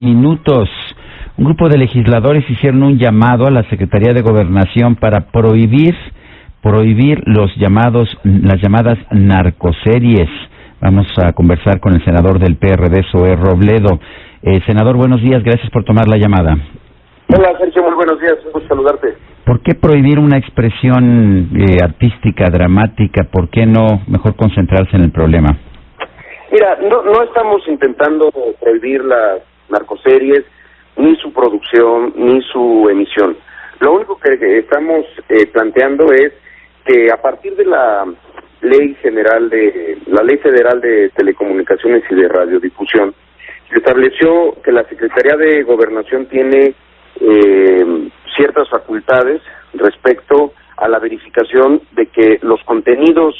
minutos. Un grupo de legisladores hicieron un llamado a la Secretaría de Gobernación para prohibir las llamadas narcoseries. Vamos a conversar con el senador del PRD, Zoé Robledo. Senador, buenos días, gracias por tomar la llamada. Hola, Sergio, muy buenos días, un gusto saludarte. ¿Por qué prohibir una expresión artística, dramática? ¿Por qué no mejor concentrarse en el problema? Mira, no estamos intentando prohibir las narcoseries, ni su producción, ni su emisión. Lo único que estamos planteando es que a partir de la Ley Federal de Telecomunicaciones y de Radiodifusión, se estableció que la Secretaría de Gobernación tiene ciertas facultades respecto a la verificación de que los contenidos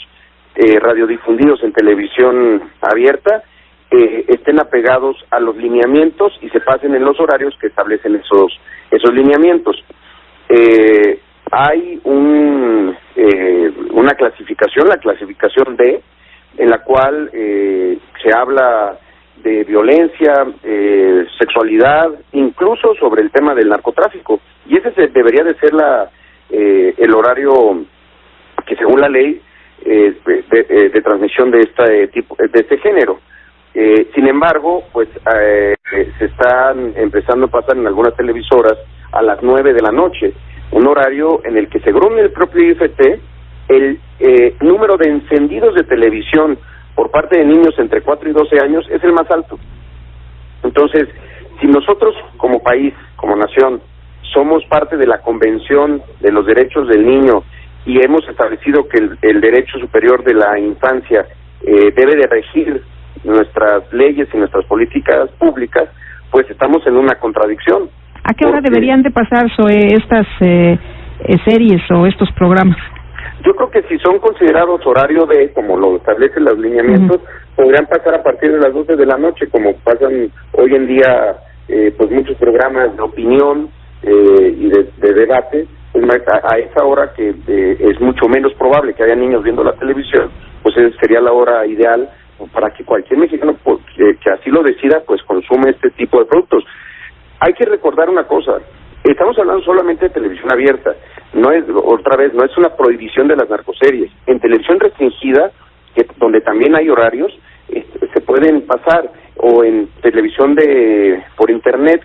radiodifundidos en televisión abierta estén apegados a los lineamientos y se pasen en los horarios que establecen esos lineamientos. Hay una clasificación, la clasificación D, en la cual se habla de violencia, sexualidad, incluso sobre el tema del narcotráfico, y ese debería de ser el horario que según la ley de transmisión de este género. Sin embargo, pues se están empezando a pasar en algunas televisoras a las 9 de la noche, un horario en el que, según el propio IFT, el número de encendidos de televisión por parte de niños entre 4 y 12 años es el más alto. Entonces, si nosotros como país, como nación, somos parte de la Convención de los Derechos del Niño y hemos establecido que el derecho superior de la infancia debe de regir nuestras leyes y nuestras políticas públicas, pues estamos en una contradicción. ¿A qué hora deberían de pasar estas series o estos programas? Yo creo que si son considerados horario de, como lo establecen los lineamientos, podrían pasar a partir de las 12 de la noche, como pasan hoy en día pues muchos programas de opinión y de debate. A esa hora que es mucho menos probable que haya niños viendo la televisión, pues esa sería la hora ideal para que cualquier mexicano que así lo decida, pues consume este tipo de productos. Hay que recordar una cosa, estamos hablando solamente de televisión abierta, no es una prohibición de las narcoseries. En televisión restringida, donde también hay horarios, se pueden pasar, o en televisión por internet,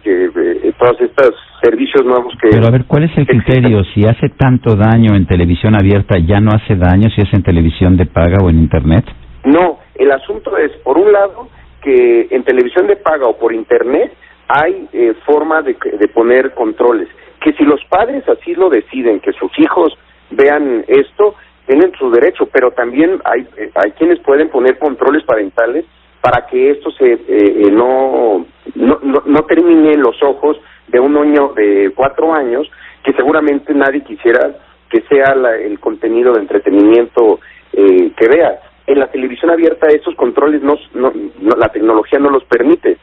todos estos servicios nuevos que... Pero a ver, ¿cuál es el criterio? Si hace tanto daño en televisión abierta, ¿ya no hace daño si es en televisión de paga o en internet? No, el asunto es, por un lado, que en televisión de paga o por internet hay forma de poner controles, que si los padres así lo deciden, que sus hijos vean esto, tienen su derecho, pero también hay quienes pueden poner controles parentales para que esto no termine en los ojos de un niño de 4 años, que seguramente nadie quisiera que sea el contenido de entretenimiento que vea. En la televisión abierta esos controles la tecnología no los permite.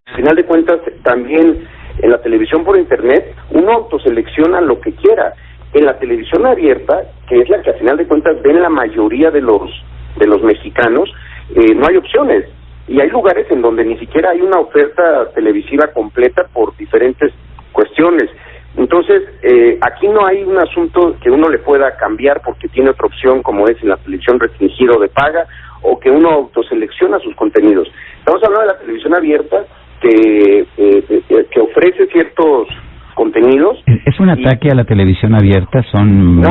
Al final de cuentas, también en la televisión por internet, uno autoselecciona lo que quiera. En la televisión abierta, que es la que al final de cuentas ven la mayoría de los mexicanos, no hay opciones. Y hay lugares en donde ni siquiera hay una oferta televisiva completa por diferentes cuestiones. Entonces, aquí no hay un asunto que uno le pueda cambiar porque tiene otra opción, como es en la televisión restringida o de paga, o que uno autoselecciona sus contenidos. Estamos hablando de la televisión abierta que ofrece ciertos contenidos. ¿Es un ataque a la televisión abierta? ¿Son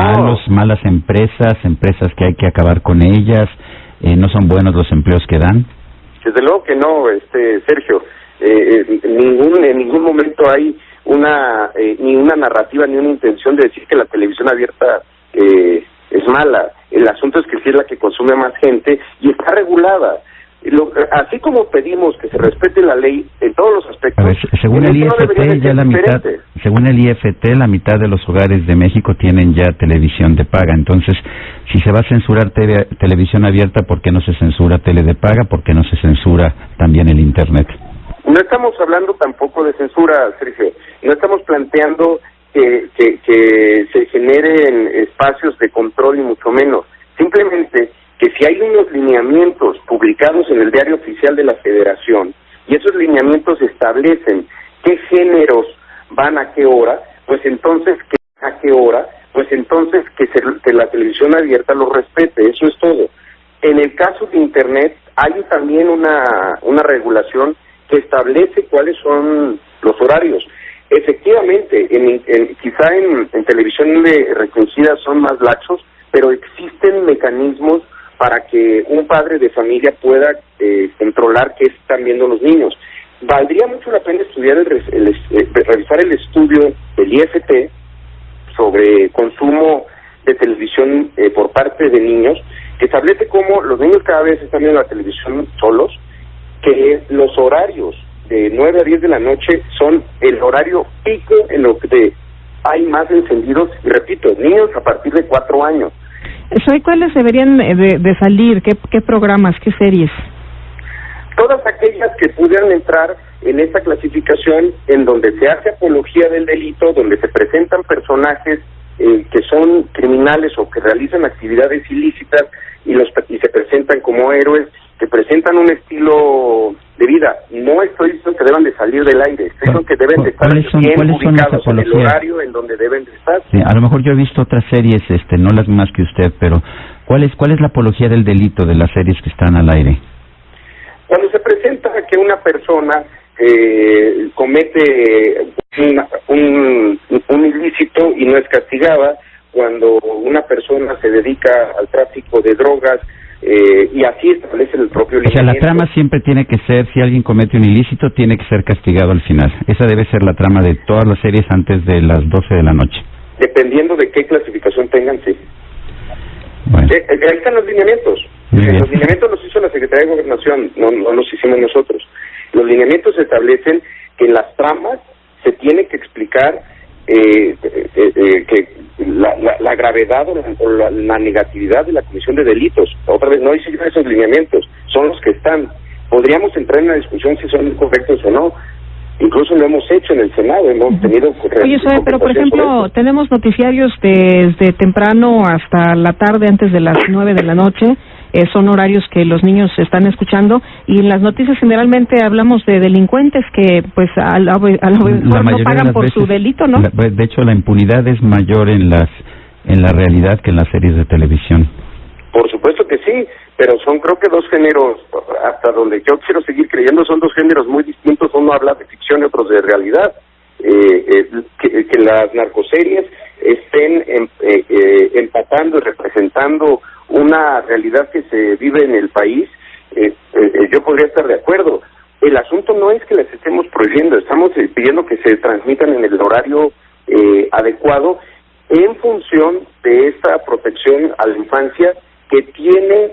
malas empresas que hay que acabar con ellas? ¿No son buenos los empleos que dan? Desde luego que no, Sergio. En ningún momento hay ni una narrativa ni una intención de decir que la televisión abierta es mala. El asunto es que sí es la que consume más gente y está regulada. Así como pedimos que se respete la ley en todos los aspectos. Ver, según el IFT, la mitad de los hogares de México tienen ya televisión de paga. Entonces, si se va a censurar televisión abierta, ¿por qué no se censura tele de paga? ¿Por qué no se censura también el internet? No estamos hablando tampoco de censura, Sergio. No estamos planteando que se generen espacios de control, ni mucho menos. Simplemente que si hay unos lineamientos publicados en el Diario Oficial de la Federación y esos lineamientos establecen qué géneros van a qué hora, pues entonces a qué hora, pues entonces que la televisión abierta lo respete, eso es todo. En el caso de Internet hay también una regulación que establece cuáles son los horarios. Efectivamente, quizá en televisión restringida son más laxos, pero existen mecanismos para que un padre de familia pueda controlar qué están viendo los niños. Valdría mucho la pena estudiar revisar el estudio del IFT sobre consumo de televisión por parte de niños, que establece cómo los niños cada vez están viendo la televisión solos, que los horarios de 9 a 10 de la noche son el horario pico en lo que hay más encendidos, y repito, niños a partir de 4 años. ¿Cuáles deberían de salir? ¿Qué programas, qué series? Todas aquellas que pudieran entrar en esta clasificación en donde se hace apología del delito, donde se presentan personajes que son criminales o que realizan actividades ilícitas y se presentan como héroes, que presentan un estilo de vida. No estoy diciendo que deban de salir del aire, estoy diciendo que deben de estar bien ubicados en el horario en donde deben de estar. Sí, a lo mejor yo he visto otras series, no las más que usted, pero ¿cuál es la apología del delito de las series que están al aire? Cuando se presenta que una persona comete un ilícito y no es castigada, cuando una persona se dedica al tráfico de drogas, y así establece el propio lineamiento. O sea, la trama siempre tiene que ser, si alguien comete un ilícito, tiene que ser castigado al final. Esa debe ser la trama de todas las series antes de las 12 de la noche. Dependiendo de qué clasificación tengan, sí. Bueno. Ahí están los lineamientos. Los lineamientos los hizo la Secretaría de Gobernación, no los hicimos nosotros. Los lineamientos establecen que en las tramas se tiene que explicar que la gravedad o la negatividad de la comisión de delitos. Otra vez, no hice yo esos lineamientos, son los que están. Podríamos entrar en una discusión si son correctos o no. Incluso lo hemos hecho en el Senado, hemos tenido... Oye, pero por ejemplo, tenemos noticiarios desde temprano hasta la tarde, antes de las 9 de la noche. Son horarios que los niños están escuchando, y en las noticias generalmente hablamos de delincuentes que pues a lo mejor no pagan por su delito, ¿no? De hecho, la impunidad es mayor en la realidad que en las series de televisión. Por supuesto que sí, pero son creo que dos géneros, hasta donde yo quiero seguir creyendo, son dos géneros muy distintos. Uno habla de ficción y otro de realidad. Que las narcoseries estén empatando y representando una realidad que se vive en el país, yo podría estar de acuerdo. El asunto no es que las estemos prohibiendo, estamos pidiendo que se transmitan en el horario adecuado en función de esta protección a la infancia que tiene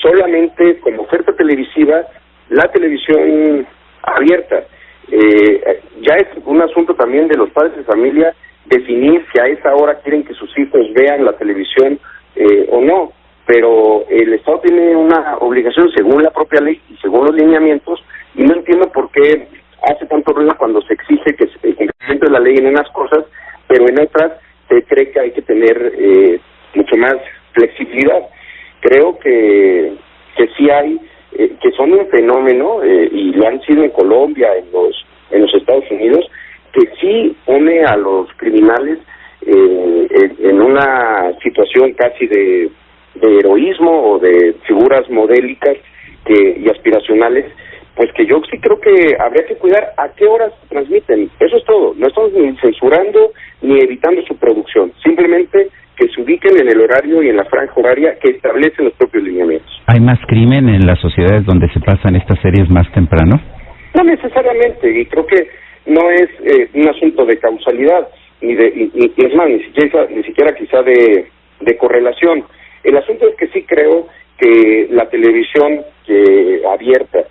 solamente como oferta televisiva la televisión abierta. Ya es un asunto también de los padres de familia definir si a esa hora quieren que sus hijos vean la televisión o no, pero el Estado tiene una obligación según la propia ley y según los lineamientos, y no entiendo por qué hace tanto ruido cuando se exige que se cumplimiento de la ley en unas cosas, pero en otras se cree que hay que tener mucho más flexibilidad. Creo que sí hay, que son un fenómeno, y lo han sido en Colombia, en los Estados Unidos, que sí pone a los criminales en una situación casi de heroísmo o de figuras modélicas y aspiracionales, pues que yo sí creo que habría que cuidar a qué horas transmiten. Eso es todo. No estamos ni censurando ni evitando su producción. Simplemente que se ubiquen en el horario y en la franja horaria que establecen los propios lineamientos. ¿Hay más crimen en las sociedades donde se pasan estas series más temprano? No necesariamente, y creo que no es un asunto de causalidad, ni es más, ni siquiera quizá de correlación. El asunto es que sí creo que la televisión abierta,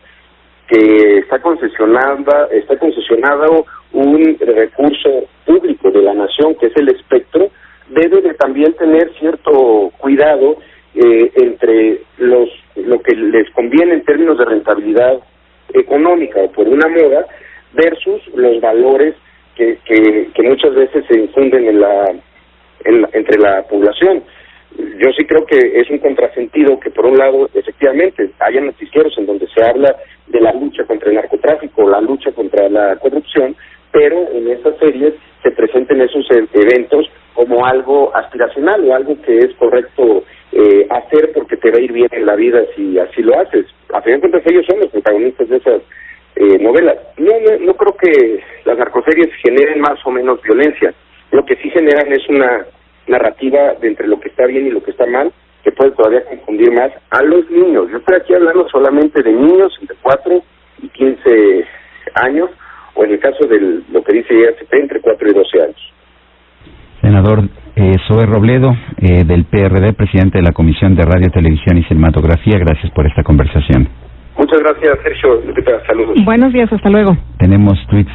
que está concesionado un recurso público de la nación, que es el espectro, debe de también tener cierto cuidado entre lo que les conviene en términos de rentabilidad económica o por una moda versus los valores que muchas veces se infunden entre la población. yo sí creo que es un contrasentido que, por un lado, efectivamente, haya noticieros en donde se habla de la lucha contra el narcotráfico, la lucha contra la corrupción, pero en estas series se presenten esos eventos como algo aspiracional o algo que es correcto hacer porque te va a ir bien en la vida si así lo haces. A fin de cuentas, ellos son los protagonistas de esas novelas. No creo que las narcoseries generen más o menos violencia. Lo que sí generan es una narrativa de entre lo que está bien y lo que está mal, que puede todavía confundir más a los niños. Yo estoy aquí hablando solamente de niños entre 4 y 15 años, o en el caso de lo que dice IACP, entre 4 y 12 años. Senador Zoe Robledo, del PRD, presidente de la Comisión de Radio, Televisión y Cinematografía, gracias por esta conversación. Muchas gracias, Sergio. Saludos. Buenos días, hasta luego. Tenemos tweets